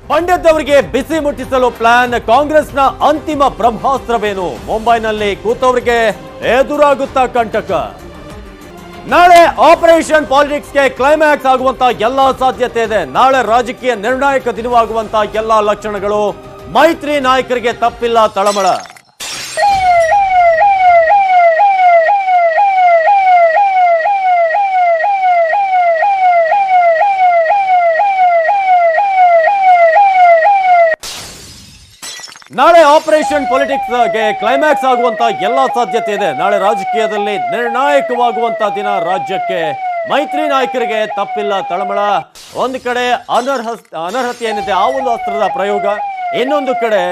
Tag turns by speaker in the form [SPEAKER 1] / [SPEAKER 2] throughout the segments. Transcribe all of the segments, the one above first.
[SPEAKER 1] ಪಂಡಿತ್ ಅವರಿಗೆ ಬಿಸಿ ಮುಟ್ಟಿಸಲು ಪ್ಲಾನ್. ಕಾಂಗ್ರೆಸ್ನ ಅಂತಿಮ ಬ್ರಹ್ಮಾಸ್ತ್ರವೇನು? ಮುಂಬೈನಲ್ಲಿ ಕೂತವರಿಗೆ ಎದುರಾಗುತ್ತಾ ಕಂಟಕ. ನಾಳೆ ಆಪರೇಷನ್ ಪಾಲಿಟಿಕ್ಸ್ಗೆ ಕ್ಲೈಮ್ಯಾಕ್ಸ್ ಆಗುವಂತ ಎಲ್ಲಾ ಸಾಧ್ಯತೆ ಇದೆ. ನಾಳೆ ರಾಜಕೀಯ ನಿರ್ಣಾಯಕ ದಿನವಾಗುವಂತ ಎಲ್ಲಾ ಲಕ್ಷಣಗಳು. ಮೈತ್ರಿ ನಾಯಕರಿಗೆ ತಪ್ಪಿಲ್ಲ ತಳಮಳ. ನಾಳೆ ಆಪರೇಷನ್ ಪಾಲಿಟಿಕ್ಸ್ಗೆ ಕ್ಲೈಮ್ಯಾಕ್ಸ್ ಆಗುವಂತ ಎಲ್ಲಾ ಸಾಧ್ಯತೆ ಇದೆ. ನಾಳೆ ರಾಜಕೀಯದಲ್ಲಿ ನಿರ್ಣಾಯಕವಾಗುವಂತ ದಿನ. ರಾಜ್ಯಕ್ಕೆ ಮೈತ್ರಿ ನಾಯಕರಿಗೆ ತಪ್ಪಿಲ್ಲ ತಳಮಳ. ಒಂದು ಕಡೆ ಅನರ್ಹತೆ ಏನಿದೆ ಆ ಒಂದು ಅಸ್ತ್ರದ ಪ್ರಯೋಗ, ಇನ್ನೊಂದು ಕಡೆ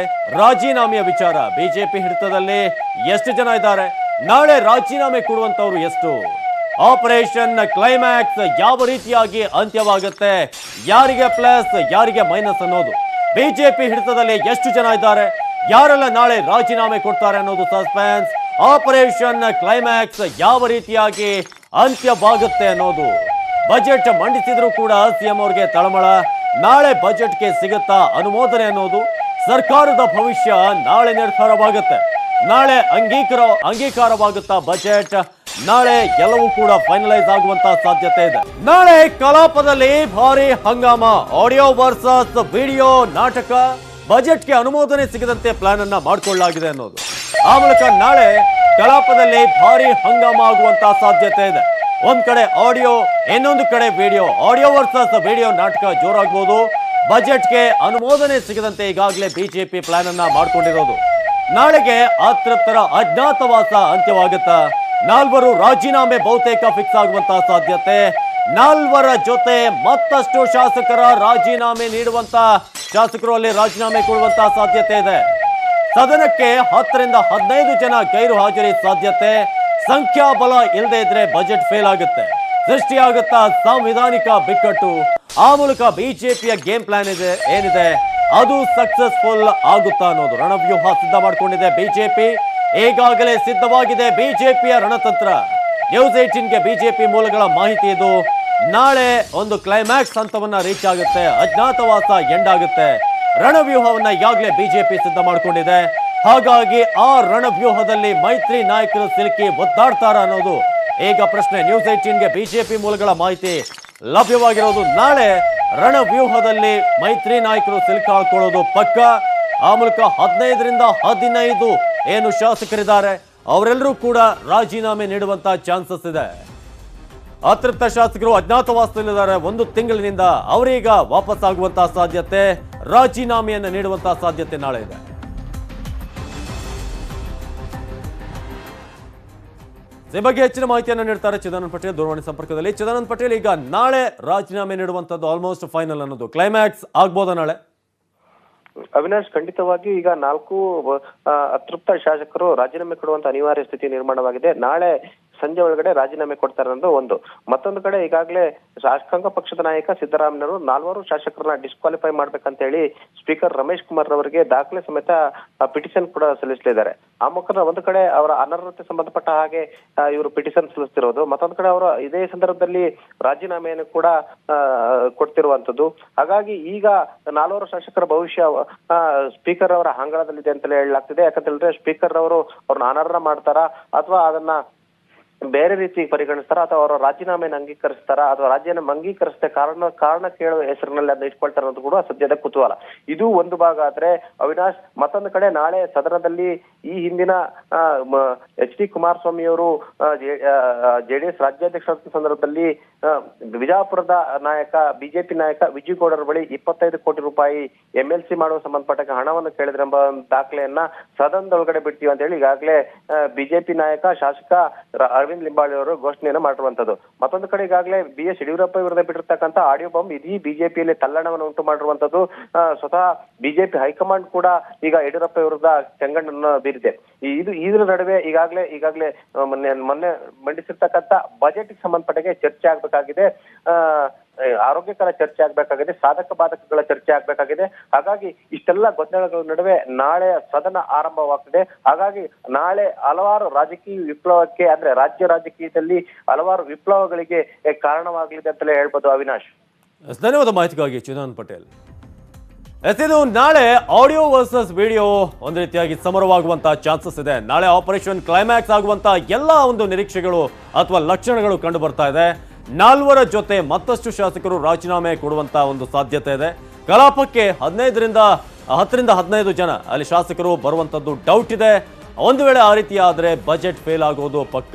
[SPEAKER 1] ರಾಜೀನಾಮೆಯ ವಿಚಾರ. ಬಿಜೆಪಿ ಹಿಡಿತದಲ್ಲಿ ಎಷ್ಟು ಜನ ಇದ್ದಾರೆ? ನಾಳೆ ರಾಜೀನಾಮೆ ಕೊಡುವಂತವ್ರು ಎಷ್ಟು? ಆಪರೇಷನ್ ಕ್ಲೈಮ್ಯಾಕ್ಸ್ ಯಾವ ರೀತಿಯಾಗಿ ಅಂತ್ಯವಾಗುತ್ತೆ? ಯಾರಿಗೆ ಪ್ಲಸ್ ಯಾರಿಗೆ ಮೈನಸ್ ಅನ್ನೋದು. ಬಿಜೆಪಿ ಹಿಡಿತದಲ್ಲಿ ಎಷ್ಟು ಜನ ಇದ್ದಾರೆ? ಯಾರೆಲ್ಲ ನಾಳೆ ರಾಜೀನಾಮೆ ಕೊಡ್ತಾರೆ ಅನ್ನೋದು ಸಸ್ಪೆನ್ಸ್. ಆಪರೇಷನ್ ಕ್ಲೈಮ್ಯಾಕ್ಸ್ ಯಾವ ರೀತಿಯಾಗಿ ಅಂತ್ಯವಾಗುತ್ತೆ ಅನ್ನೋದು. ಬಜೆಟ್ ಮಂಡಿಸಿದ್ರು ಕೂಡ ಸಿಎಂ ಅವರಿಗೆ ತಳಮಳ. ನಾಳೆ ಬಜೆಟ್ಗೆ ಸಿಗುತ್ತಾ ಅನುಮೋದನೆ ಅನ್ನೋದು. ಸರ್ಕಾರದ ಭವಿಷ್ಯ ನಾಳೆ ನಿರ್ಧಾರವಾಗುತ್ತೆ. ನಾಳೆ ಅಂಗೀಕಾರವಾಗುತ್ತಾ ಬಜೆಟ್? ನಾಳೆ ಎಲ್ಲವೂ ಕೂಡ ಫೈನಲೈಸ್ ಆಗುವಂತ ಸಾಧ್ಯತೆ ಇದೆ. ನಾಳೆ ಕಲಾಪದಲ್ಲಿ ಭಾರಿ ಹಂಗಾಮ. ಆಡಿಯೋ ವರ್ಸಸ್ ವಿಡಿಯೋ ನಾಟಕ. ಬಜೆಟ್ಗೆ ಅನುಮೋದನೆ ಸಿಗದಂತೆ ಪ್ಲಾನ್ ಅನ್ನ ಮಾಡಿಕೊಳ್ಳಲಾಗಿದೆ ಅನ್ನೋದು. ಆ ಮೂಲಕ ನಾಳೆ ಕಲಾಪದಲ್ಲಿ ಭಾರಿ ಹಂಗಾಮ ಆಗುವಂತ ಸಾಧ್ಯತೆ ಇದೆ. ಒಂದ್ ಕಡೆ ಆಡಿಯೋ, ಇನ್ನೊಂದು ಕಡೆ ವಿಡಿಯೋ. ಆಡಿಯೋ ವರ್ಸಸ್ ವಿಡಿಯೋ ನಾಟಕ ಜೋರಾಗಬಹುದು. ಬಜೆಟ್ಗೆ ಅನುಮೋದನೆ ಸಿಗದಂತೆ ಈಗಾಗಲೇ ಬಿಜೆಪಿ ಪ್ಲಾನ್ ಅನ್ನ ಮಾಡಿಕೊಂಡಿರೋದು. ನಾಳೆಗೆ ಅತೃಪ್ತರ ಅಜ್ಞಾತವಾಸ ಅಂತ್ಯವಾಗುತ್ತಾ? 4 ರಾಜೀನಾಮೆ ಬಹುತೇಕ ಫಿಕ್ಸ್ ಆಗುವಂತಹ ಸಾಧ್ಯತೆ. 4 ಜೊತೆ ಮತ್ತಷ್ಟು ಶಾಸಕರ ರಾಜೀನಾಮೆ ನೀಡುವಂತ ಶಾಸಕರು ಅಲ್ಲಿ ರಾಜೀನಾಮೆ ಕೊಡುವಂತಹ ಸಾಧ್ಯತೆ ಇದೆ. ಸದನಕ್ಕೆ 10 ರಿಂದ 15 ಜನ ಗೈರು ಹಾಜರಿ ಸಾಧ್ಯತೆ. ಸಂಖ್ಯಾಬಲ ಇಲ್ಲದೆ ಇದ್ರೆ ಬಜೆಟ್ ಫೇಲ್ ಆಗುತ್ತೆ. ಸೃಷ್ಟಿಯಾಗುತ್ತಾ ಸಾಂವಿಧಾನಿಕ ಬಿಕ್ಕಟ್ಟು. ಆ ಮೂಲಕ ಬಿಜೆಪಿಯ ಗೇಮ್ ಪ್ಲಾನ್ ಏನಿದೆ ಅದು ಸಕ್ಸಸ್ಫುಲ್ ಆಗುತ್ತಾ ಅನ್ನೋದು. ರಣವ್ಯೂಹ ಸಿದ್ಧ ಮಾಡಿಕೊಂಡಿದೆ ಬಿಜೆಪಿ. ಈಗಾಗಲೇ ಸಿದ್ಧವಾಗಿದೆ ಬಿಜೆಪಿಯ ರಣತಂತ್ರ. ನ್ಯೂಸ್ 18ಗೆ ಬಿಜೆಪಿ ಮೂಲಗಳ ಮಾಹಿತಿ ಇದು. ನಾಳೆ ಒಂದು ಕ್ಲೈಮ್ಯಾಕ್ಸ್ ಹಂತವನ್ನ ರೀಚ್ ಆಗುತ್ತೆ. ಅಜ್ಞಾತವಾಸ ಎಂಡ್ ಆಗುತ್ತೆ. ರಣವ್ಯೂಹವನ್ನ ಈಗಾಗಲೇ ಬಿಜೆಪಿ ಸಿದ್ಧ ಮಾಡಿಕೊಂಡಿದೆ. ಹಾಗಾಗಿ ಆ ರಣವ್ಯೂಹದಲ್ಲಿ ಮೈತ್ರಿ ನಾಯಕರು ಸಿಲುಕಿ ಒದ್ದಾಡ್ತಾರ ಅನ್ನೋದು ಈಗ ಪ್ರಶ್ನೆ. ನ್ಯೂಸ್ 18ಗೆ ಬಿಜೆಪಿ ಮೂಲಗಳ ಮಾಹಿತಿ ಲಭ್ಯವಾಗಿರೋದು. ನಾಳೆ ರಣವ್ಯೂಹದಲ್ಲಿ ಮೈತ್ರಿ ನಾಯಕರು ಸಿಲುಕಾಕೊಳ್ಳೋದು ಪಕ್ಕ. ಆ ಮೂಲಕ 15 ರಿಂದ 15 ಏನು ಶಾಸಕರಿದ್ದಾರೆ ಅವರೆಲ್ಲರೂ ಕೂಡ ರಾಜೀನಾಮೆ ನೀಡುವಂತ ಚಾನ್ಸಸ್ ಇದೆ. ಅತೃಪ್ತ ಶಾಸಕರು ಅಜ್ಞಾತವಾಸದಲ್ಲಿದ್ದಾರೆ. 1 ತಿಂಗಳಿನಿಂದ ಅವರೀಗ ವಾಪಸ್ ಆಗುವಂತಹ ಸಾಧ್ಯತೆ, ರಾಜೀನಾಮೆಯನ್ನು ನೀಡುವಂತಹ ಸಾಧ್ಯತೆ ನಾಳೆ ಇದೆ. ಈ ಬಗ್ಗೆ ಹೆಚ್ಚಿನ ಮಾಹಿತಿಯನ್ನು ನೀಡ್ತಾರೆ ಚಿದಾನಂದ್ ಪಟೇಲ್ ದೂರವಾಣಿ ಸಂಪರ್ಕದಲ್ಲಿ. ಚಿದಾನಂದ್ ಪಟೇಲ್, ಈಗ ನಾಳೆ ರಾಜೀನಾಮೆ ನೀಡುವಂತದ್ದು ಆಲ್ಮೋಸ್ಟ್ ಫೈನಲ್ ಅನ್ನೋದು. ಕ್ಲೈಮ್ಯಾಕ್ಸ್ ಆಗ್ಬೋದಾ ನಾಳೆ?
[SPEAKER 2] ಅವಿನಾಶ್, ಖಂಡಿತವಾಗಿ ಈಗ 4 ಅತೃಪ್ತ ಶಾಸಕರು ರಾಜೀನಾಮೆ ಕೊಡುವಂತ ಅನಿವಾರ್ಯ ಸ್ಥಿತಿ ನಿರ್ಮಾಣವಾಗಿದೆ. ನಾಳೆ ಸಂಜೆ ಒಳಗಡೆ ರಾಜೀನಾಮೆ ಕೊಡ್ತಾರೆ ಅನ್ನೋದು ಒಂದು. ಮತ್ತೊಂದು ಕಡೆ ಈಗಾಗಲೇ ಶಾಸಕಾಂಗ ಪಕ್ಷದ ನಾಯಕ ಸಿದ್ದರಾಮಯ್ಯರು 4 ಶಾಸಕರನ್ನ ಡಿಸ್ಕ್ವಾಲಿಫೈ ಮಾಡ್ಬೇಕಂತ ಹೇಳಿ ಸ್ಪೀಕರ್ ರಮೇಶ್ ಕುಮಾರ್ ಅವರಿಗೆ ದಾಖಲೆ ಸಮೇತ ಪಿಟಿಷನ್ ಕೂಡ ಸಲ್ಲಿಸಲಿದ್ದಾರೆ. ಆ ಮುಖಾಂತರ ಒಂದು ಕಡೆ ಅವರ ಅನರ್ಹತೆ ಸಂಬಂಧಪಟ್ಟ ಹಾಗೆ ಇವರು ಪಿಟಿಷನ್ ಸಲ್ಲಿಸ್ತಿರೋದು, ಮತ್ತೊಂದು ಕಡೆ ಅವರು ಇದೇ ಸಂದರ್ಭದಲ್ಲಿ ರಾಜೀನಾಮೆಯನ್ನು ಕೂಡ ಕೊಡ್ತಿರುವಂತದ್ದು. ಹಾಗಾಗಿ ಈಗ 4 ಶಾಸಕರ ಭವಿಷ್ಯ ಸ್ಪೀಕರ್ ಅವರ ಅಂಗಳದಲ್ಲಿದೆ ಅಂತಲೇ ಹೇಳಲಾಗ್ತಿದೆ. ಯಾಕಂತ ಹೇಳಿದ್ರೆ ಸ್ಪೀಕರ್ ಅವರು ಅವ್ರನ್ನ ಅನರ್ಹ ಮಾಡ್ತಾರಾ ಅಥವಾ ಅದನ್ನ ಬೇರೆ ರೀತಿ ಪರಿಗಣಿಸ್ತಾರ ಅಥವಾ ಅವರ ರಾಜೀನಾಮೆಯನ್ನು ಅಂಗೀಕರಿಸ್ತಾರ ಅಥವಾ ರಾಜೀನಾಮೆ ಅಂಗೀಕರಿಸದೆ ಕಾರಣ ಕೇಳುವ ಹೆಸರಿನಲ್ಲಿ ಅದನ್ನ ಇಟ್ಕೊಳ್ತಾರೆ ಅನ್ನೋದು ಕೂಡ ಸದ್ಯದ ಕುತೂಹಲ. ಇದು ಒಂದು ಭಾಗ ಆದ್ರೆ ಅವಿನಾಶ್, ಮತ್ತೊಂದು ಕಡೆ ನಾಳೆ ಸದನದಲ್ಲಿ ಈ ಹಿಂದಿನ HD ಕುಮಾರಸ್ವಾಮಿ ಅವರು ಜೆಡಿಎಸ್ ರಾಜ್ಯಾಧ್ಯಕ್ಷ ಸಂದರ್ಭದಲ್ಲಿ ವಿಜಯಪುರದ ನಾಯಕ ಬಿಜೆಪಿ ನಾಯಕ ವಿಜಯಗೌಡರ ಬಳಿ 25 ಕೋಟಿ ರೂಪಾಯಿ MLC ಮಾಡುವ ಸಂಬಂಧಪಟ್ಟ ಹಣವನ್ನು ಕೇಳಿದ್ರೆ ಎಂಬ ದಾಖಲೆಯನ್ನ ಸದನದೊಳಗಡೆ ಬಿಡ್ತೀವಿ ಅಂತ ಹೇಳಿ ಈಗಾಗಲೇ ಬಿಜೆಪಿ ನಾಯಕ ಶಾಸಕ ಅರವಿಂದ್ ಲಿಂಬಾವಳಿ ಅವರು ಘೋಷಣೆಯನ್ನು ಮಾಡಿರುವಂತದ್ದು. ಮತ್ತೊಂದು ಕಡೆ ಈಗಾಗಲೇ BS ಯಡಿಯೂರಪ್ಪ ವಿರುದ್ಧ ಬಿಟ್ಟಿರ್ತಕ್ಕಂಥ ಆಡಿಯೋ ಬಾಂಬ್ ಇಡೀ ಬಿಜೆಪಿಯಲ್ಲಿ ತಲ್ಲಣವನ್ನು ಉಂಟು ಮಾಡಿರುವಂತದ್ದು. ಸ್ವತಃ ಬಿಜೆಪಿ ಹೈಕಮಾಂಡ್ ಕೂಡ ಈಗ ಯಡಿಯೂರಪ್ಪ ವಿರುದ್ಧ ಕೆಂಗಣ್ಣನ್ನು ಬೀರಿದೆ. ಇದ್ರ ನಡುವೆ ಈಗಾಗಲೇ ಮೊನ್ನೆ ಮಂಡಿಸಿರ್ತಕ್ಕಂಥ ಬಜೆಟ್ ಸಂಬಂಧಪಟ್ಟಗೆ ಚರ್ಚೆ ಆಗ್ಬೇಕಾಗಿದೆ. ಆರೋಗ್ಯಕರ ಚರ್ಚೆ ಆಗ್ಬೇಕಾಗಿದೆ, ಸಾಧಕ ಬಾಧಕಗಳ ಚರ್ಚೆ ಆಗ್ಬೇಕಾಗಿದೆ. ಹಾಗಾಗಿ ಇಷ್ಟೆಲ್ಲ ಗೊಂದಲಗಳ ನಡುವೆ ನಾಳೆ ಸದನ ಆರಂಭವಾಗ್ತದೆ. ಹಾಗಾಗಿ ನಾಳೆ ಹಲವಾರು ರಾಜಕೀಯ ವಿಪ್ಲವಕ್ಕೆ ಅಂದ್ರೆ ರಾಜ್ಯ ರಾಜಕೀಯದಲ್ಲಿ ಹಲವಾರು ವಿಪ್ಲವಗಳಿಗೆ ಕಾರಣವಾಗಲಿದೆ ಅಂತಲೇ ಹೇಳ್ಬೋದು ಅವಿನಾಶ್.
[SPEAKER 1] ಧನ್ಯವಾದ ಮಾಹಿತಿಗಾಗಿ ಚಿದಾನಂದ್ ಪಟೇಲ್. ಇದು ನಾಳೆ ಆಡಿಯೋ ವರ್ಸಸ್ ವಿಡಿಯೋ ಒಂದು ರೀತಿಯಾಗಿ ಸಮರವಾಗುವಂತಹ ಚಾನ್ಸಸ್ ಇದೆ. ನಾಳೆ ಆಪರೇಷನ್ ಕ್ಲೈಮ್ಯಾಕ್ಸ್ ಆಗುವಂತಹ ಎಲ್ಲ ಒಂದು ನಿರೀಕ್ಷೆಗಳು ಅಥವಾ ಲಕ್ಷಣಗಳು ಕಂಡು ಬರ್ತಾ ಇದೆ. 4 ಜೊತೆ ಮತ್ತಷ್ಟು ಶಾಸಕರು ರಾಜೀನಾಮೆ ಕೊಡುವಂತಹ ಒಂದು ಸಾಧ್ಯತೆ ಇದೆ. ಕಲಾಪಕ್ಕೆ 10ರಿಂದ 15 ಜನ ಅಲ್ಲಿ ಶಾಸಕರು ಬರುವಂತದ್ದು ಡೌಟ್ ಇದೆ. ಒಂದು ವೇಳೆ ಆ ರೀತಿ ಆದ್ರೆ ಬಜೆಟ್ ಫೇಲ್ ಆಗೋದು ಪಕ್ಕ.